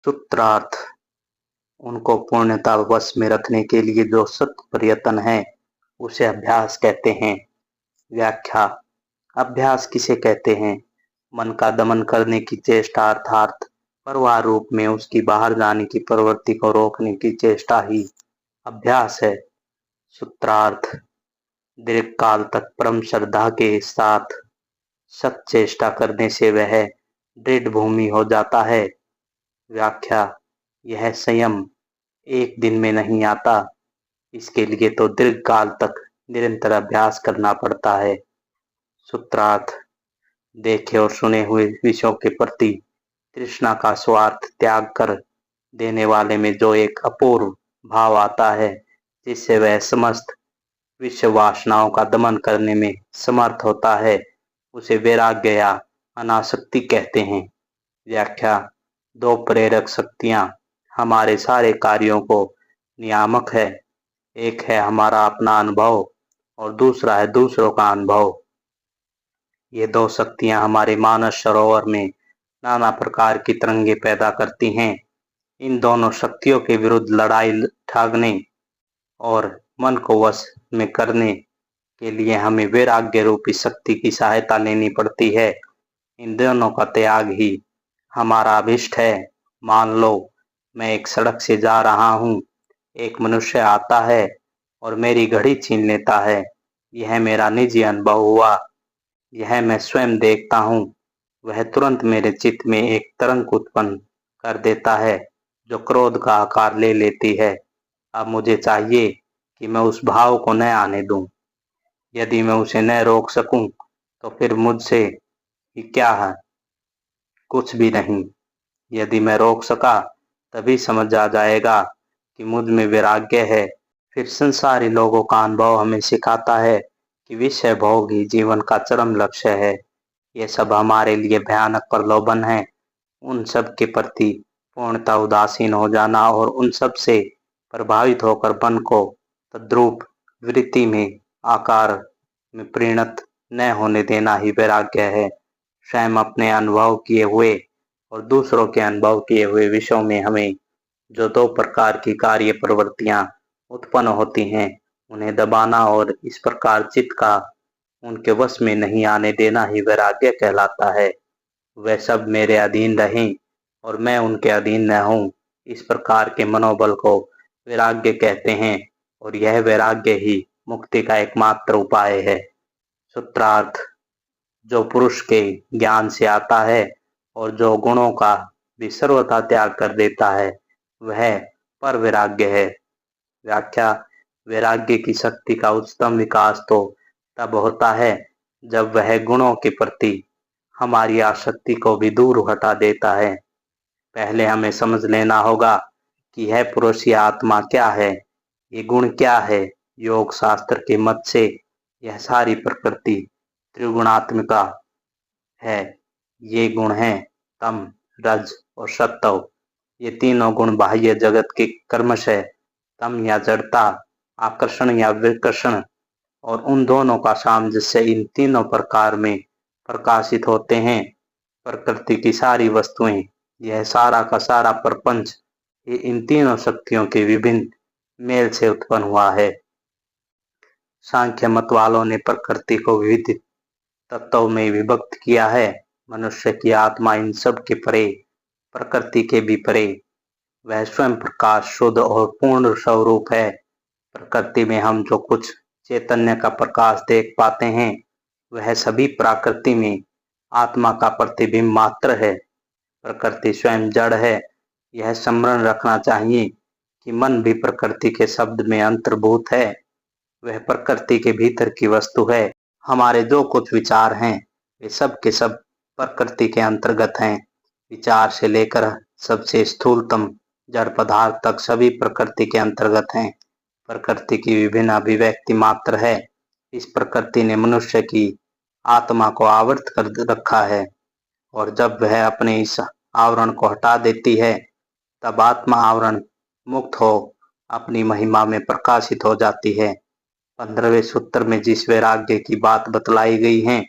सूत्रार्थ उनको पूर्णतः वश में रखने के लिए जो सतत प्रयत्न है उसे अभ्यास कहते हैं। व्याख्या। अभ्यास किसे कहते हैं? मन का दमन करने की चेष्टा अर्थात प्रवाह रूप में उसकी बाहर जाने की प्रवृत्ति को रोकने की चेष्टा ही अभ्यास है। सूत्रार्थ दीर्घ काल तक परम श्रद्धा के साथ सत चेष्टा करने से वह दृढ़ भूमि हो जाता है। व्याख्या। यह संयम एक दिन में नहीं आता, इसके लिए तो दीर्घ काल तक निरंतर अभ्यास करना पड़ता है। सूत्रार्थ देखे और सुने हुए विषयों के प्रति तृष्णा का स्वार्थ त्याग कर देने वाले में जो एक अपूर्व भाव आता है, जिससे वह समस्त विश्व वासनाओं का दमन करने में समर्थ होता है, उसे वैराग्य या अनासक्ति कहते हैं। व्याख्या। दो प्रेरक शक्तियां हमारे सारे कार्यों को नियामक है। एक है हमारा अपना अनुभव और दूसरा है दूसरों का अनुभव। ये दो शक्तियां हमारे मानस सरोवर में नाना प्रकार की तरंगे पैदा करती हैं। इन दोनों शक्तियों के विरुद्ध लड़ाई ठाकने और मन को वश में करने के लिए हमें वैराग्य रूपी शक्ति की सहायता लेनी पड़ती है। इन दोनों का त्याग ही हमारा अभिष्ट है। मान लो मैं एक सड़क से जा रहा हूँ, एक मनुष्य आता है और मेरी घड़ी छीन लेता है। यह मेरा निजी अनुभव हुआ, यह मैं स्वयं देखता हूँ। वह तुरंत मेरे चित्त में एक तरंग उत्पन्न कर देता है जो क्रोध का आकार ले लेती है। अब मुझे चाहिए कि मैं उस भाव को न आने दूं। यदि मैं उसे न रोक सकूं तो फिर मुझसे ही क्या है? कुछ भी नहीं। यदि मैं रोक सका तभी समझ आ जाएगा कि मुझ में वैराग्य है। फिर संसारी लोगों का अनुभव हमें सिखाता है कि विषय भोग ही जीवन का चरम लक्ष्य है। ये सब हमारे लिए भयानक प्रलोभन है। उन सब के प्रति पूर्णतः उदासीन हो जाना और उन सब से प्रभावित होकर मन को तद्रूप वृत्ति में आकार में परिणत न होने देना ही वैराग्य है। स्वयं अपने अनुभव किए हुए और दूसरों के अनुभव किए हुए विषयों में हमें जो दो प्रकार की कार्य प्रवृत्तियां उत्पन्न होती हैं, उन्हें दबाना और इस प्रकार चित्त का उनके वश में नहीं आने देना ही वैराग्य कहलाता है। वे सब मेरे अधीन रहें और मैं उनके अधीन न हूँ, इस प्रकार के मनोबल को वैराग्य कहते हैं और यह वैराग्य ही मुक्ति का एकमात्र उपाय है। सूत्रार्थ जो पुरुष के ज्ञान से आता है और जो गुणों का भी सर्वथा त्याग कर देता है, वह पर वैराग्य है। व्याख्या। वैराग्य की शक्ति का उच्चतम विकास तो तब होता है जब वह गुणों के प्रति हमारी आसक्ति को भी दूर हटा देता है। पहले हमें समझ लेना होगा कि यह पुरुष या आत्मा क्या है, ये गुण क्या है। योग शास्त्र के मत से यह सारी प्रकृति त्रिगुणात्मिका है। ये गुण हैं तम, रज और सत्व। ये तीनों गुण बाह्य जगत के कर्मशः तम या जड़ता, आकर्षण या विकर्षण और उन दोनों का सामंजस्य इन तीनों प्रकार में प्रकाशित होते हैं। प्रकृति की सारी वस्तुएं, यह सारा का सारा प्रपंच, ये इन तीनों शक्तियों के विभिन्न मेल से उत्पन्न हुआ है। सांख्य मत वालों ने प्रकृति को विविध तत्वों में विभक्त किया है। मनुष्य की आत्मा इन सब के परे, प्रकृति के भी परे, वह स्वयं प्रकाश, शुद्ध और पूर्ण स्वरूप है। प्रकृति में हम जो कुछ चैतन्य का प्रकाश देख पाते हैं, वह सभी प्रकृति में आत्मा का प्रतिबिंब मात्र है। प्रकृति स्वयं जड़ है। यह स्मरण रखना चाहिए कि मन भी प्रकृति के शब्द में अंतर्भूत है। वह प्रकृति के भीतर की वस्तु है। हमारे जो कुछ विचार हैं, वे सब के सब प्रकृति के अंतर्गत हैं। विचार से लेकर सबसे स्थूलतम जड़ पदार्थ तक सभी प्रकृति के अंतर्गत हैं। प्रकृति की विभिन्न अभिव्यक्ति मात्र है। इस प्रकृति ने मनुष्य की आत्मा को आवृत कर रखा है और जब वह अपने इस आवरण को हटा देती है, तब आत्मा आवरण मुक्त हो अपनी महिमा में प्रकाशित हो जाती है। 15वें सूत्र में जिस वैराग्य की बात बतलाई गई है,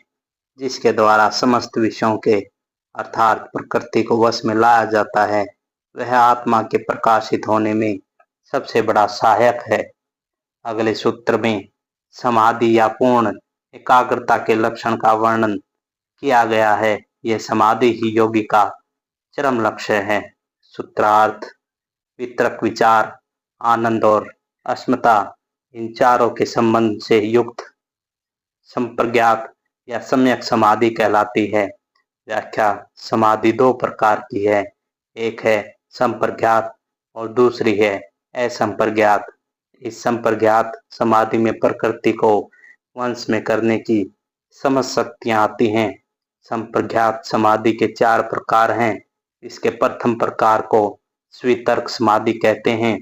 जिसके द्वारा समस्त विषयों के अर्थात प्रकृति को वश में लाया जाता है, वह आत्मा के प्रकाशित होने में सबसे बड़ा सहायक है। अगले सूत्र में समाधि या पूर्ण एकाग्रता के लक्षण का वर्णन किया गया है। यह समाधि ही योगी का चरम लक्ष्य है। सूत्रार्थ: वितर्क विचार, आनंद और अस्मिता, इन चारों के संबंध से युक्त संप्रज्ञात या सम्यक समाधि कहलाती है। व्याख्या: समाधि दो प्रकार की है, एक है संप्रज्ञात और दूसरी है असंप्रज्ञात। इस संप्रज्ञात समाधि में प्रकृति को वश में करने की समझ शक्तियां आती हैं। संप्रज्ञात समाधि के चार प्रकार हैं। इसके प्रथम प्रकार को स्वीतर्क समाधि कहते हैं।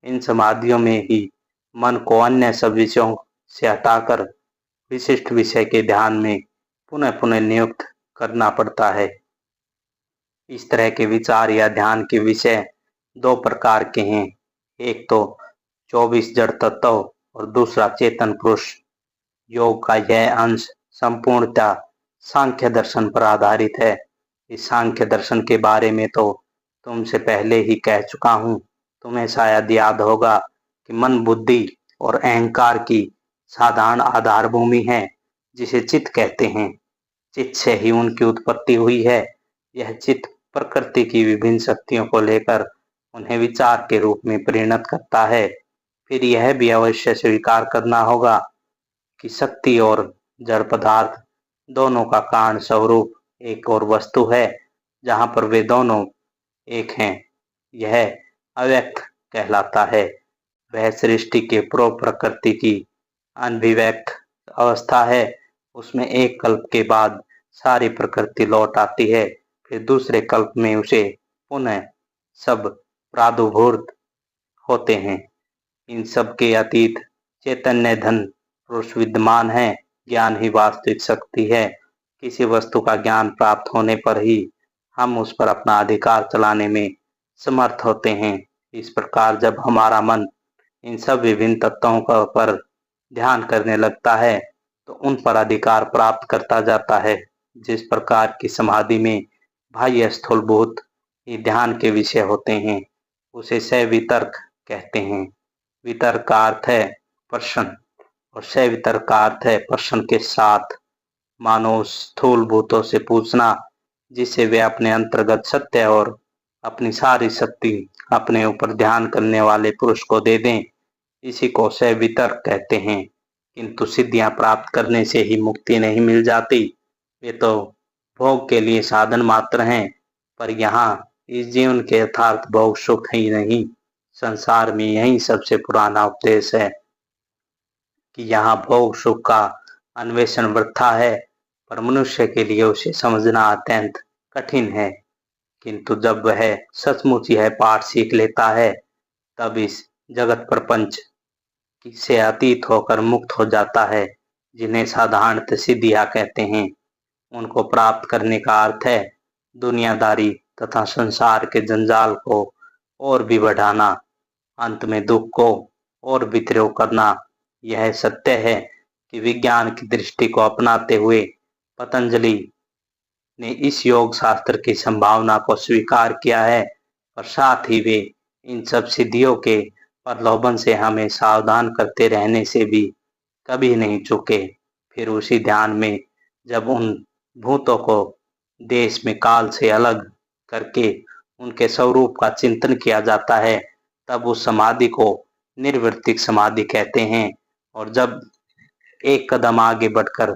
इन समाधियों में ही मन को अन्य सब विषयों से हटाकर विशिष्ट विषय के ध्यान में पुनः पुनः नियुक्त करना पड़ता है। इस तरह के विचार या ध्यान के विषय दो प्रकार के हैं, एक तो 24 जड़ तत्व और दूसरा चेतन पुरुष। योग का यह अंश संपूर्णतः सांख्य दर्शन पर आधारित है। इस सांख्य दर्शन के बारे में तो तुमसे पहले ही कह चुका हूँ। तुम्हें शायद याद होगा कि मन बुद्धि और अहंकार की साधारण आधार भूमि है, जिसे चित्त कहते हैं। चित्त से ही उनकी उत्पत्ति हुई है। यह चित्त प्रकृति की विभिन्न शक्तियों को लेकर उन्हें विचार के रूप में परिणत करता है। फिर यह भी अवश्य स्वीकार करना होगा कि शक्ति और जड़ पदार्थ दोनों का कारण स्वरूप एक और वस्तु है, जहाँ पर वे दोनों एक हैं। यह अव्यक्त कहलाता है। वह सृष्टि के पूर्व प्रकृति की अनभिव्यक्त अवस्था है। उसमें एक कल्प के बाद सारी प्रकृति लौट आती है, फिर दूसरे कल्प में उसे पुनः सब प्रादुर्भूत होते हैं। इन सब के अतीत चैतन्य धन पुरुष विद्यमान है। ज्ञान ही वास्तविक शक्ति है। किसी वस्तु का ज्ञान प्राप्त होने पर ही हम उस पर अपना अधिकार चलाने में समर्थ होते हैं। इस प्रकार जब हमारा मन इन सब विभिन्न तत्वों पर ध्यान करने लगता है तो उन पर अधिकार प्राप्त करता जाता है। जिस प्रकार की समाधि में बाह्य स्थूलभूत ही ध्यान के विषय होते हैं, उसे सवितर्क कहते हैं। वितर्क का अर्थ है प्रश्न और सवितर्क का अर्थ है प्रश्न के साथ। मानो स्थूल भूतों से पूछना, जिससे वे अपने अंतर्गत सत्य और अपनी सारी शक्ति अपने ऊपर ध्यान करने वाले पुरुष को दे दें, इसी को सवितर्क कहते हैं। किंतु सिद्धियां प्राप्त करने से ही मुक्ति नहीं मिल जाती। वे तो भोग के लिए साधन मात्र हैं। पर यहाँ इस जीवन के यथार्थ भोग सुख ही नहीं, संसार में यही सबसे पुराना उपदेश है कि यहाँ भोग सुख का अन्वेषण वृथा है, पर मनुष्य के लिए उसे समझना अत्यंत कठिन है। किंतु जब वह सचमुच यह पाठ सीख लेता है, तब इस जगत प्रपंच से अतीत होकर मुक्त हो जाता है। जिन्हें साधारणतः सिद्धियां कहते हैं, उनको प्राप्त करने का अर्थ है दुनियादारी तथा संसार के जंजाल को और भी बढ़ाना, अंत में दुख को और विद्रोह करना। यह सत्य है कि विज्ञान की दृष्टि को अपनाते हुए पतंजलि ने इस योग शास्त्र की संभावना को स्वीकार किया है, और साथ ही वे इन सब सिद्धियों के प्रलोभन से हमें सावधान करते रहने से भी कभी नहीं चूके। फिर उसी ध्यान में जब उन भूतों को देश में काल से अलग करके उनके स्वरूप का चिंतन किया जाता है, तब उस समाधि को निर्वृत्तिक समाधि कहते हैं। और जब एक कदम आगे बढ़कर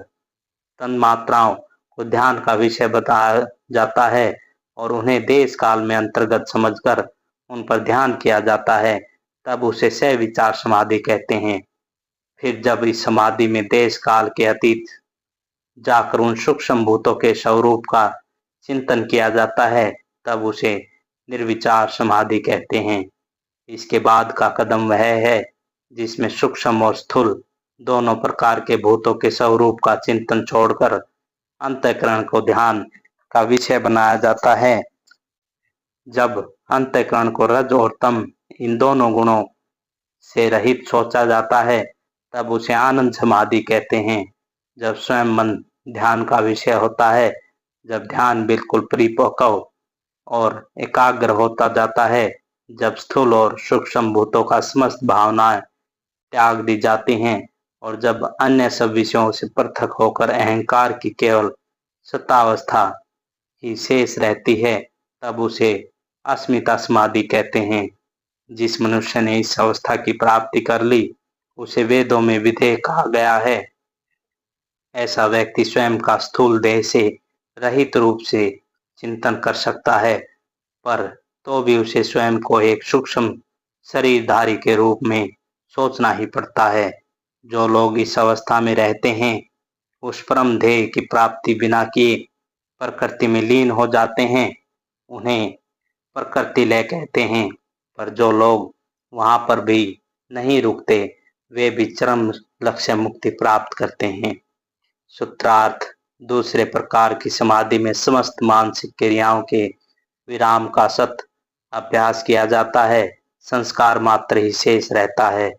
तन्मात्राओं को ध्यान का विषय बताया जाता है और उन्हें देश काल में अंतर्गत समझकर उन पर ध्यान किया जाता है, तब उसे सविचार समाधि कहते हैं। फिर जब इस समाधि में देश काल के अतीत जाकर उन सूक्ष्म भूतों के स्वरूप का चिंतन किया जाता है, तब उसे निर्विचार समाधि कहते हैं। इसके बाद का कदम वह है जिसमें सूक्ष्म और स्थूल दोनों प्रकार के भूतों के स्वरूप का चिंतन छोड़कर अंतःकरण को ध्यान का विषय बनाया जाता है। जब अंतःकरण को रज और तम इन दोनों गुणों से रहित सोचा जाता है, तब उसे आनंद समाधि कहते हैं। जब स्वयं मन ध्यान का विषय होता है, जब ध्यान बिल्कुल परिपक्व और एकाग्र होता जाता है। जब स्थूल और सूक्ष्म भूतों का समस्त भावनाएं त्याग दी जाती हैं और जब अन्य सब विषयों से पृथक होकर अहंकार की केवल सत्तावस्था ही शेष रहती है, तब उसे अस्मिता समाधि कहते हैं। जिस मनुष्य ने इस अवस्था की प्राप्ति कर ली, उसे वेदों में विधेय कहा गया है। ऐसा व्यक्ति स्वयं का स्थूल देह से रहित रूप से चिंतन कर सकता है, पर तो भी उसे स्वयं को एक सूक्ष्म शरीरधारी के रूप में सोचना ही पड़ता है। जो लोग इस अवस्था में रहते हैं, उस परम ध्येय की प्राप्ति बिना किए प्रकृति में लीन हो जाते हैं, उन्हें प्रकृति लय कहते हैं। पर जो लोग वहां पर भी नहीं रुकते, वे भी चरम लक्ष्य मुक्ति प्राप्त करते हैं। सूत्रार्थ: दूसरे प्रकार की समाधि में समस्त मानसिक क्रियाओं के विराम का सत अभ्यास किया जाता है, संस्कार मात्र ही शेष रहता है।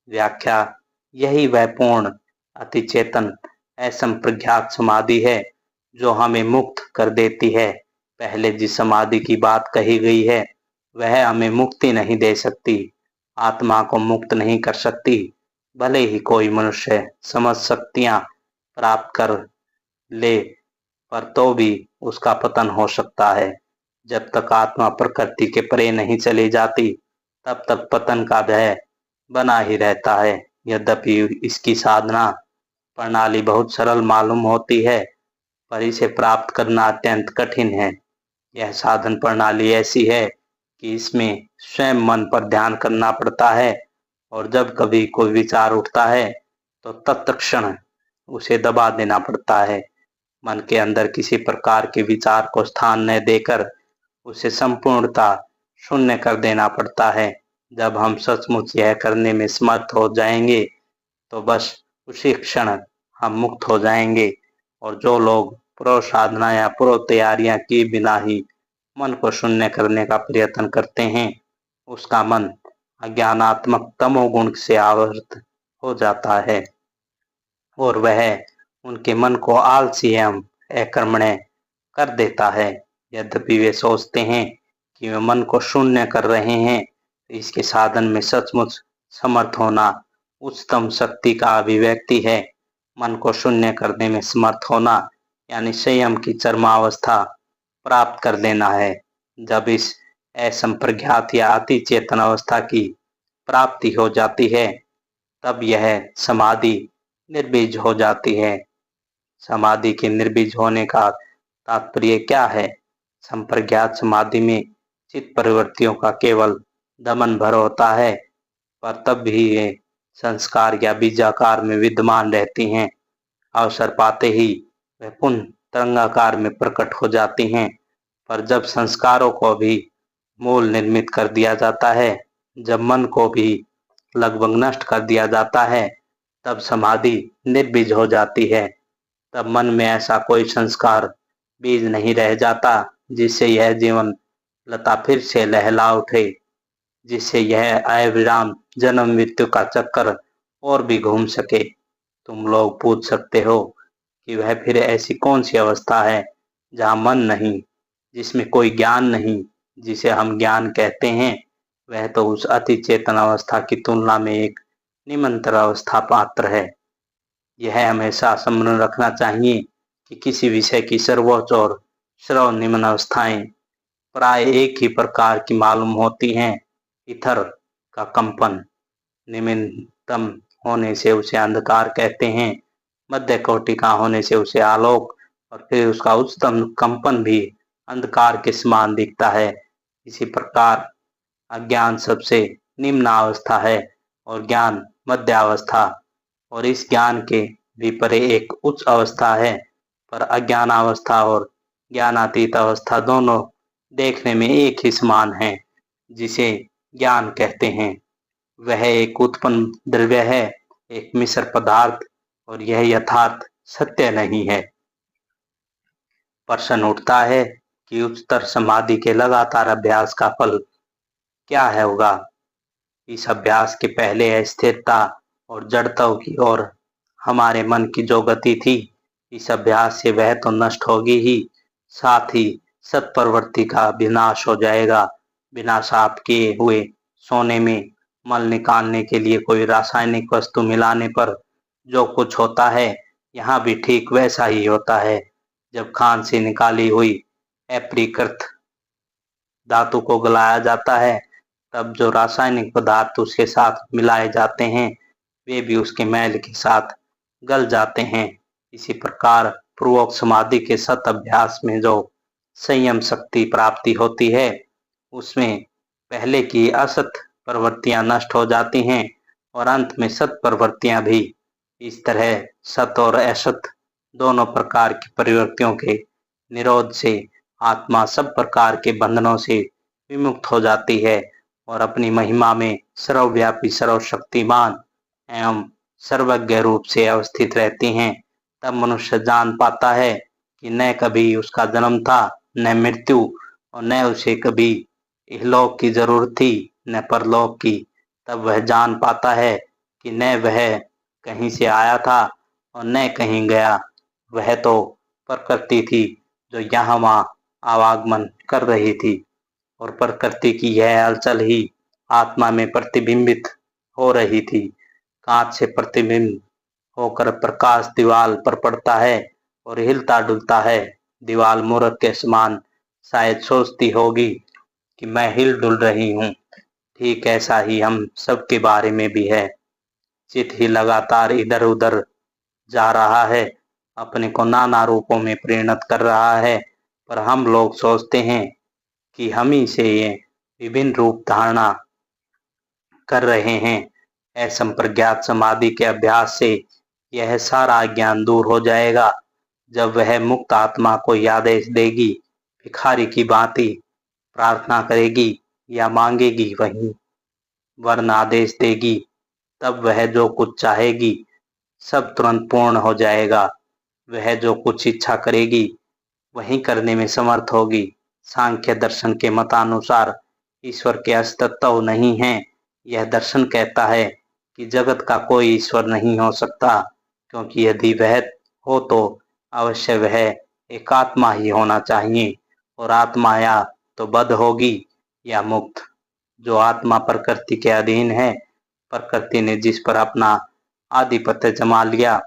व्याख्या: यही वह पूर्ण अतिचेतन असंप्रज्ञात समाधि है जो हमें मुक्त कर देती है। पहले जिस समाधि की बात कही गई है, वह हमें मुक्ति नहीं दे सकती, आत्मा को मुक्त नहीं कर सकती। भले ही कोई मनुष्य समझ शक्तियां प्राप्त कर ले, पर तो भी उसका पतन हो सकता है। जब तक आत्मा प्रकृति के परे नहीं चली जाती, तब तक पतन का भय बना ही रहता है। यद्यपि इसकी साधना प्रणाली बहुत सरल मालूम होती है, पर इसे प्राप्त करना अत्यंत कठिन है। यह साधन प्रणाली ऐसी है कि इसमें स्वयं मन पर ध्यान करना पड़ता है, और जब कभी कोई विचार उठता है तो तत्क्षण उसे दबा देना पड़ता है। मन के अंदर किसी प्रकार के विचार को स्थान न देकर उसे संपूर्णता शून्य कर देना पड़ता है। जब हम सचमुच यह करने में समर्थ हो जाएंगे, तो बस उसी क्षण हम मुक्त हो जाएंगे। और जो लोग पूर्व साधना या पूर्व तैयारियां किए बिना ही मन को शून्य करने का प्रयत्न करते हैं, उसका मन अज्ञानात्मक तमोगुण से आवृत हो जाता है और वह उनके मन को आलसी एवं अकर्मण्य कर देता है। यद्यपि वे सोचते हैं कि वे मन को शून्य कर रहे हैं, इसके साधन में सचमुच समर्थ होना उच्चतम शक्ति का अभिव्यक्ति है। मन को शून्य करने में समर्थ होना यानी संयम की चरमावस्था प्राप्त कर लेना है। जब इस असंप्रज्ञात या अति चेतन अवस्था की प्राप्ति हो जाती है, तब यह समाधि निर्बीज हो जाती है। समाधि के निर्बीज होने का तात्पर्य क्या है? संप्रज्ञात समाधि में चित्त प्रवृत्तियों का केवल दमन भर होता है, पर तब भी ये संस्कार या बीजाकार में विद्यमान रहती हैं। अवसर पाते ही वह पुनः तरंगाकार में प्रकट हो जाती हैं। पर जब संस्कारों को भी मूल निर्मित कर दिया जाता है, जब मन को भी लगभग नष्ट कर दिया जाता है, तब समाधि निर्बीज हो जाती है। तब मन में ऐसा कोई संस्कार बीज नहीं रह जाता जिससे यह जीवन लता फिर से लहला उठे, जिससे यह अविराम जन्म मृत्यु का चक्कर और भी घूम सके। तुम लोग पूछ सकते हो कि वह फिर ऐसी कौन सी अवस्था है जहाँ मन नहीं, जिसमें कोई ज्ञान नहीं, जिसे हम ज्ञान कहते हैं। वह तो उस अति चेतन अवस्था की तुलना में एक निमंतर अवस्था पात्र है। यह हमेशा स्मरण रखना चाहिए कि किसी विषय की सर्वोच्च और सर्वनिम्न अवस्थाएं प्राय एक ही प्रकार की मालूम होती हैं। इथर का कंपन निम्नतम होने से उसे अंधकार कहते हैं, मध्य कोटि का होने से उसे आलोक, और फिर उसका उच्चतम कंपन भी अंधकार के समान दिखता है। इसी प्रकार अज्ञान सबसे निम्न अवस्था है और ज्ञान मध्य अवस्था, और इस ज्ञान के भी परे एक उच्च अवस्था है। पर अज्ञान अवस्था और ज्ञानातीत अवस्था दोनों देखने में एक ही समान है, जिसे ज्ञान कहते हैं। वह एक उत्पन्न द्रव्य है, एक मिश्र पदार्थ, और यह यथार्थ सत्य नहीं है। प्रश्न उठता है कि उच्चतर समाधि के लगातार अभ्यास का फल क्या है होगा। इस अभ्यास के पहले अस्थिरता और जड़ता की ओर हमारे मन की जो गति थी, इस अभ्यास से वह तो नष्ट होगी ही, साथ ही सत्प्रवृत्ति का विनाश हो जाएगा। बिना साफ किए हुए सोने में मल निकालने के लिए कोई रासायनिक वस्तु मिलाने पर जो कुछ होता है, यहाँ भी ठीक वैसा ही होता है। जब खान से निकाली हुई अपरिकृत धातु को गलाया जाता है, तब जो रासायनिक पदार्थ उसके साथ मिलाए जाते हैं, वे भी उसके मैल के साथ गल जाते हैं। इसी प्रकार पूर्वोक्त समाधि के सत अभ्यास में जो संयम शक्ति प्राप्ति होती है, उसमें पहले की असत प्रवृत्तियां नष्ट हो जाती हैं और अंत में सत प्रवृत्तियां भी। इस तरह सत और असत दोनों प्रकार की प्रवृत्तियों के निरोध से आत्मा सब प्रकार के बंधनों से विमुक्त हो जाती है और अपनी महिमा में सर्वव्यापी सर्वशक्तिमान एवं सर्वज्ञ रूप से अवस्थित रहती हैं। तब मनुष्य जान पाता है कि न कभी उसका जन्म था, न मृत्यु, और न उसे कभी इहलोक की जरूरत थी, न परलोक की। तब वह जान पाता है कि न वह कहीं से आया था और न कहीं गया। वह तो प्रकृति थी जो यहाँ वहाँ आवागमन कर रही थी और प्रकृति की यह हलचल ही आत्मा में प्रतिबिंबित हो रही थी। कांच से प्रतिबिंब होकर प्रकाश दीवाल पर पड़ता है और हिलता डुलता है। दीवाल मूर्ख के समान शायद सोचती होगी कि मैं हिल डुल रही हूँ। ठीक ऐसा ही हम सबके बारे में भी है। चित्त ही लगातार इधर उधर जा रहा है, अपने को नाना रूपों में परिणत कर रहा है, पर हम लोग सोचते हैं कि हम ही से ये विभिन्न रूप धारणा कर रहे हैं। असंप्रज्ञात समाधि के अभ्यास से यह सारा ज्ञान दूर हो जाएगा। जब वह मुक्त आत्मा को आदेश देगी, भिखारी की भांति प्रार्थना करेगी या मांगेगी, वहीं वर्ण आदेश देगी, तब वह जो कुछ चाहेगी सब तुरंत पूर्ण हो जाएगा। वह जो कुछ इच्छा करेगी वही करने में समर्थ होगी। सांख्य दर्शन के मतानुसार ईश्वर के अस्तित्व नहीं है। यह दर्शन कहता है कि जगत का कोई ईश्वर नहीं हो सकता, क्योंकि यदि वह हो तो अवश्य वह एक आत्मा ही होना चाहिए, और आत्मा या तो बद्ध होगी या मुक्त। जो आत्मा प्रकृति के अधीन है, प्रकृति ने जिस पर अपना आधिपत्य जमा लिया,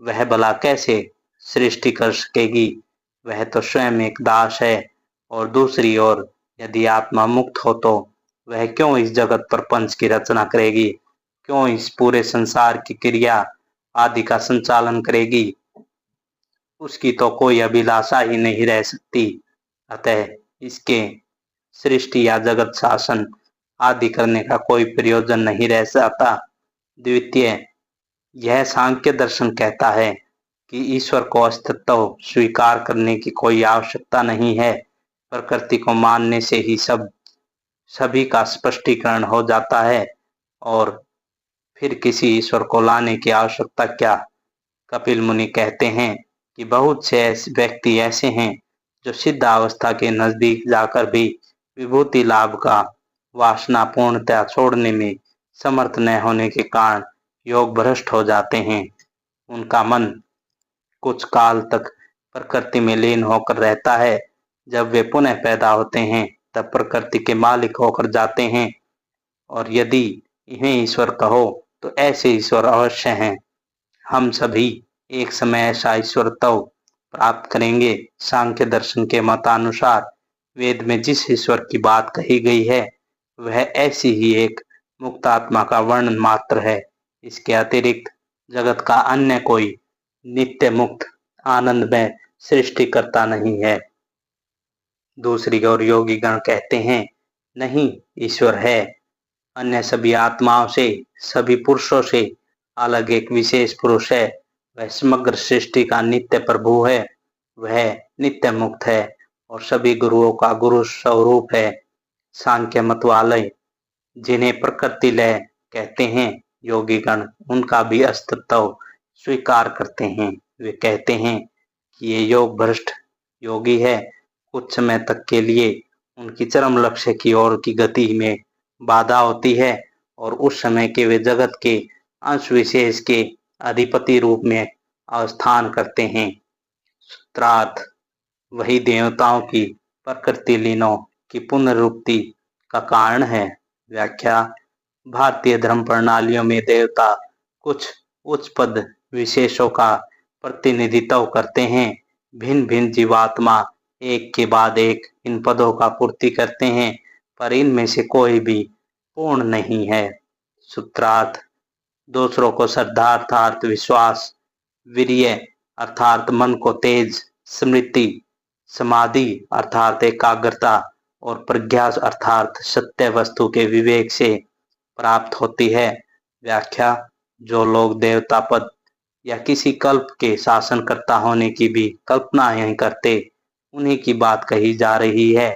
वह भला कैसे सृष्टि कर सकेगी। वह तो स्वयं एक दास है। और दूसरी ओर यदि आत्मा मुक्त हो तो वह क्यों इस जगत प्रपंच की रचना करेगी, क्यों इस पूरे संसार की क्रिया आदि का संचालन करेगी। उसकी तो कोई अभिलाषा ही नहीं रह सकती। अतः इसके सृष्टि या जगत शासन आदि करने का कोई प्रयोजन नहीं रह जाता। द्वितीय, यह सांख्य दर्शन कहता है कि ईश्वर को अस्तित्व स्वीकार करने की कोई आवश्यकता नहीं है। प्रकृति को मानने से ही सभी का स्पष्टीकरण हो जाता है, और फिर किसी ईश्वर को लाने की आवश्यकता क्या। कपिल मुनि कहते हैं कि बहुत से ऐसे व्यक्ति ऐसे हैं जो सिद्ध अवस्था के नजदीक जाकर भी विभूति लाभ का वासना पूर्णतया छोड़ने में समर्थ न होने के कारण योग भ्रष्ट हो जाते हैं। उनका मन कुछ काल तक प्रकृति में लीन होकर रहता है। जब वे पुनः पैदा होते हैं तब प्रकृति के मालिक होकर जाते हैं, और यदि इन्हें ईश्वर कहो तो ऐसे ईश्वर अवश्य हैं। हम सभी एक समय ऐसा ईश्वर तव प्राप्त करेंगे। सांख्य दर्शन के मतानुसार वेद में जिस ईश्वर की बात कही गई है, वह ऐसी ही एक मुक्त आत्मा का वर्णन मात्र है। इसके अतिरिक्त जगत का अन्य कोई नित्य मुक्त आनंद में सृष्टि करता नहीं है। दूसरी ओर योगी गण कहते हैं, नहीं, ईश्वर है। अन्य सभी आत्माओं से, सभी पुरुषों से अलग एक विशेष पुरुष है। वह समग्र सृष्टि का नित्य प्रभु है। वह नित्य मुक्त है और सभी गुरुओं का गुरु स्वरूप है। सांख्य मत वाले, जिन्हें प्रकृति लय कहते हैं, योगी गण उनका भी अस्तित्व स्वीकार करते हैं। वे कहते हैं कि ये योग भ्रष्ट योगी है। कुछ समय तक के लिए उनकी चरम लक्ष्य की ओर की गति में बाधा होती है, और उस समय के वे जगत के अंश विशेष के अधिपति रूप में अवस्थान करते हैं। सूत्रार्थ, वही देवताओं की प्रकृति लीनों की पुनरुक्ति का कारण है। व्याख्या भारतीय धर्म प्रणालियों में देवता कुछ उच्च पद विशेषों का प्रतिनिधित्व करते हैं। भिन्न भिन्न जीवात्मा एक के बाद एक इन पदों का पूर्ति करते हैं, पर इनमें से कोई भी पूर्ण नहीं है। सूत्रार्थ दूसरों को श्रद्धा अर्थात विश्वास, वीर्य अर्थात मन को तेज, स्मृति समाधि अर्थात एकाग्रता और प्रज्ञा अर्थात सत्य वस्तु के विवेक से प्राप्त होती है। व्याख्या जो लोग देवता पद या किसी कल्प के शासनकर्ता होने की भी कल्पना नहीं करते, उन्हीं की बात कही जा रही है,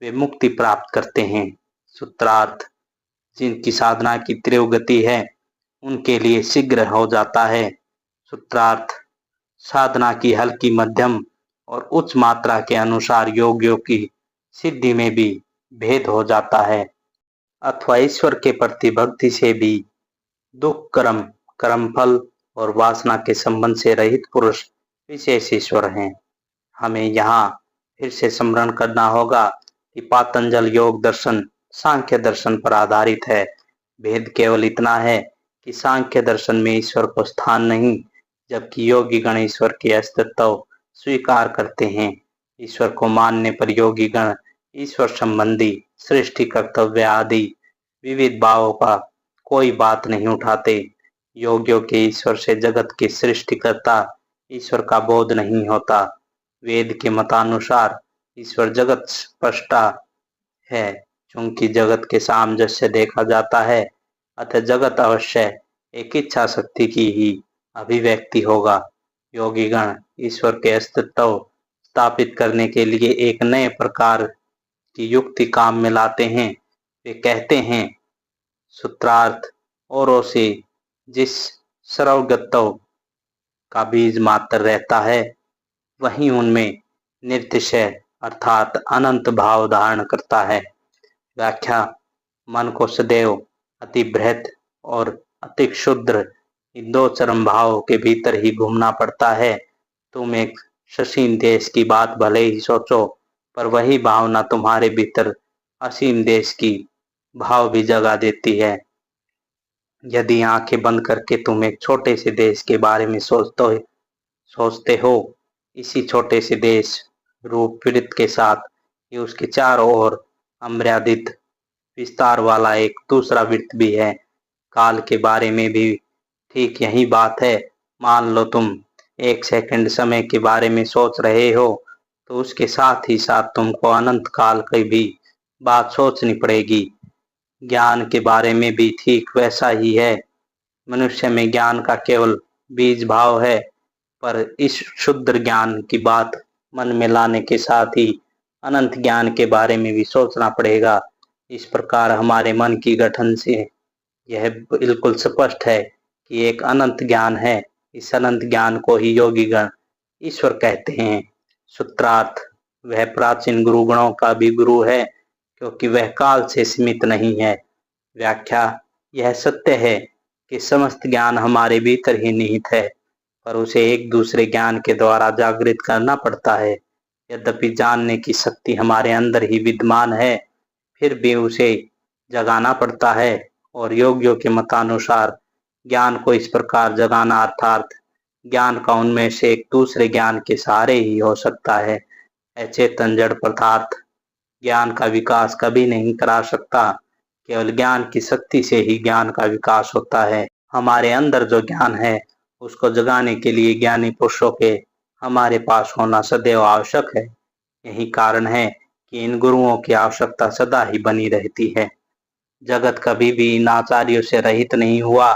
वे मुक्ति प्राप्त करते हैं। सूत्रार्थ जिनकी साधना की तीव्र गति है उनके लिए शीघ्र हो जाता है। सूत्रार्थ साधना की हल्की, मध्यम और उच्च मात्रा के अनुसार योगियों की सिद्धि में भी भेद हो जाता है। अथवा ईश्वर के प्रति भक्ति से भी दुख, कर्मफल और वासना के संबंध से रहित पुरुष विशेष ईश्वर हैं। हमें यहाँ फिर से स्मरण करना होगा कि पातंजल योग दर्शन सांख्य दर्शन पर आधारित है। भेद केवल इतना है कि सांख्य दर्शन में ईश्वर को स्थान नहीं, जबकि योगी गण ईश्वर के अस्तित्व स्वीकार करते हैं। ईश्वर को मानने पर योगी गण ईश्वर संबंधी सृष्टि, कर्तव्य आदि विविध भावों का कोई बात नहीं उठाते। योगियों के ईश्वर से जगत के सृष्टिकर्ता ईश्वर का बोध नहीं होता। वेद के मतानुसार ईश्वर जगत स्पष्टा है, क्योंकि जगत के सामंजस्य देखा जाता है, अतः जगत अवश्य एक इच्छा शक्ति की ही अभिव्यक्ति होगा। योगीगण ईश्वर के अस्तित्व स्थापित करने के लिए एक नए प्रकार की युक्ति काम में लाते हैं। वे कहते हैं, सूत्रार्थ औरों से जिस सर्वगतत्व का बीज मात्र रहता है, वही उनमें निर्तिशय अर्थात अनंत भाव धारण करता है। व्याख्या मन को सदैव अति बृहत और अति क्षुद्र इन दो चरम भावों के भीतर ही घूमना पड़ता है। तुम एक ससीम देश की बात भले ही सोचो, पर वही भावना तुम्हारे भीतर असीम देश की भाव भी जगा देती है। यदि आंखें बंद करके तुम एक छोटे से देश के बारे में सोचते हो, इसी छोटे से देश रूप वृत्त के साथ ही उसके चारों ओर अमर्यादित विस्तार वाला एक दूसरा वृत्त भी है। काल के बारे में भी ठीक यही बात है। मान लो तुम एक सेकंड समय के बारे में सोच रहे हो, तो उसके साथ ही साथ तुमको अनंत काल की भी बात सोचनी पड़ेगी। ज्ञान के बारे में भी ठीक वैसा ही है। मनुष्य में ज्ञान का केवल बीज भाव है, पर इस शुद्ध ज्ञान की बात मन में लाने के साथ ही अनंत ज्ञान के बारे में भी सोचना पड़ेगा। इस प्रकार हमारे मन की गठन से यह बिल्कुल स्पष्ट है कि एक अनंत ज्ञान है। इस अनंत ज्ञान को ही योगीगण ईश्वर कहते हैं। सूत्रार्थ वह प्राचीन गुरुगणों का भी गुरु है, क्योंकि वह काल से सीमित नहीं है। व्याख्या यह सत्य है कि समस्त ज्ञान हमारे भीतर ही निहित है, पर उसे एक दूसरे ज्ञान के द्वारा जागृत करना पड़ता है। यद्यपि जानने की शक्ति हमारे अंदर ही विद्यमान है, फिर भी उसे जगाना पड़ता है। और योगियों के मतानुसार ज्ञान को इस प्रकार जगाना अर्थात ज्ञान का उनमें से एक दूसरे ज्ञान के सहारे ही हो सकता है। अचेतन जड़ पदार्थ ज्ञान का विकास कभी नहीं करा सकता। केवल ज्ञान की शक्ति से ही ज्ञान का विकास होता है। हमारे अंदर जो ज्ञान है उसको जगाने के लिए ज्ञानी पुरुषों के हमारे पास होना सदैव आवश्यक है। यही कारण है कि इन गुरुओं की आवश्यकता सदा ही बनी रहती है। जगत कभी भी इन आचार्यों से रहित नहीं हुआ।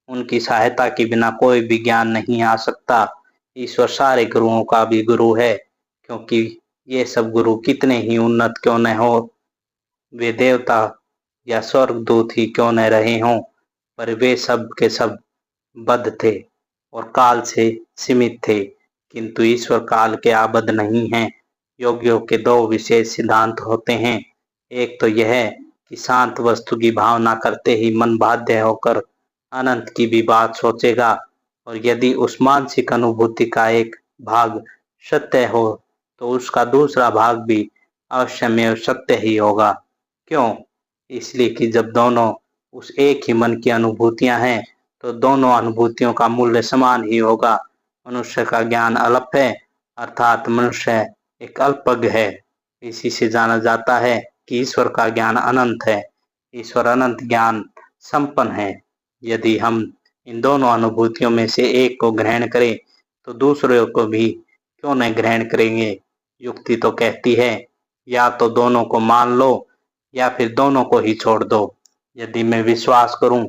उनकी सहायता के बिना कोई भी ज्ञान नहीं आ सकता। ईश्वर सारे गुरुओं का भी गुरु है, क्योंकि ये सब गुरु कितने ही उन्नत क्यों न हो, वे देवता या स्वर्गदूत ही क्यों न रहे हों, पर वे सब के सब बद्ध थे और काल से सीमित थे, किंतु ईश्वर काल के आबद्ध नहीं हैं। योगियों के दो विशेष सिद्धांत होते हैं। एक तो यह कि शांत वस्तु की भावना करते ही मन बाध्य होकर अनंत की भी बात सोचेगा, और यदि उस मानसिक अनुभूति का एक भाग सत्य हो तो उसका दूसरा भाग भी अवश्यमेव सत्य ही होगा। क्यों? इसलिए कि जब दोनों उस एक ही मन की अनुभूतियां हैं, तो दोनों अनुभूतियों का मूल्य समान ही होगा। मनुष्य का ज्ञान अल्प है, अर्थात मनुष्य एक अल्पज्ञ है। इसी से जाना जाता है कि ईश्वर का ज्ञान अनंत है। ईश्वर अनंत ज्ञान संपन्न है। यदि हम इन दोनों अनुभूतियों में से एक को ग्रहण करें, तो दूसरे को भी क्यों नहीं ग्रहण करेंगे? युक्ति तो कहती है या तो दोनों को मान लो या फिर दोनों को ही छोड़ दो। यदि मैं विश्वास करूं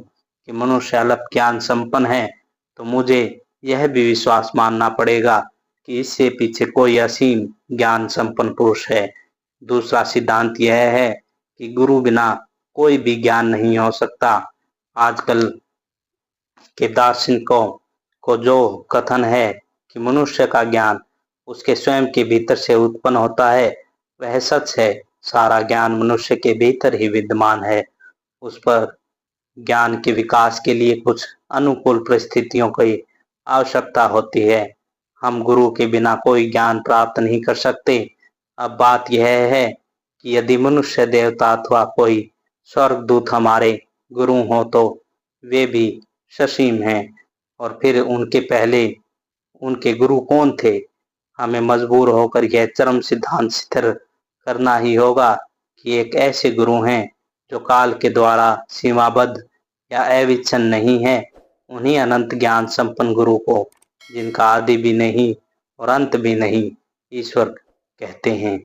कि मनुष्य अल्प ज्ञान संपन्न है, तो मुझे यह भी विश्वास मानना पड़ेगा कि इससे पीछे कोई असीम ज्ञान संपन्न पुरुष है। दूसरा सिद्धांत यह है कि गुरु बिना कोई भी ज्ञान नहीं हो सकता। आजकल के दार्शनिकों को जो कथन है कि मनुष्य का ज्ञान उसके स्वयं के भीतर से उत्पन्न होता है, वह सच है। सारा ज्ञान मनुष्य के भीतर ही विद्यमान है। उस पर ज्ञान के विकास के लिए कुछ अनुकूल परिस्थितियों की आवश्यकता होती है। हम गुरु के बिना कोई ज्ञान प्राप्त नहीं कर सकते। अब बात यह है कि यदि मनुष्य, देवता अथवा कोई स्वर्गदूत हमारे गुरु हो, तो वे भी ससीम हैं। और फिर उनके पहले उनके गुरु कौन थे? हमें मजबूर होकर यह चरम सिद्धांत स्थिर करना ही होगा कि एक ऐसे गुरु हैं जो काल के द्वारा सीमाबद्ध या अविच्छिन्न नहीं है। उन्हीं अनंत ज्ञान संपन्न गुरु को, जिनका आदि भी नहीं और अंत भी नहीं, ईश्वर कहते हैं।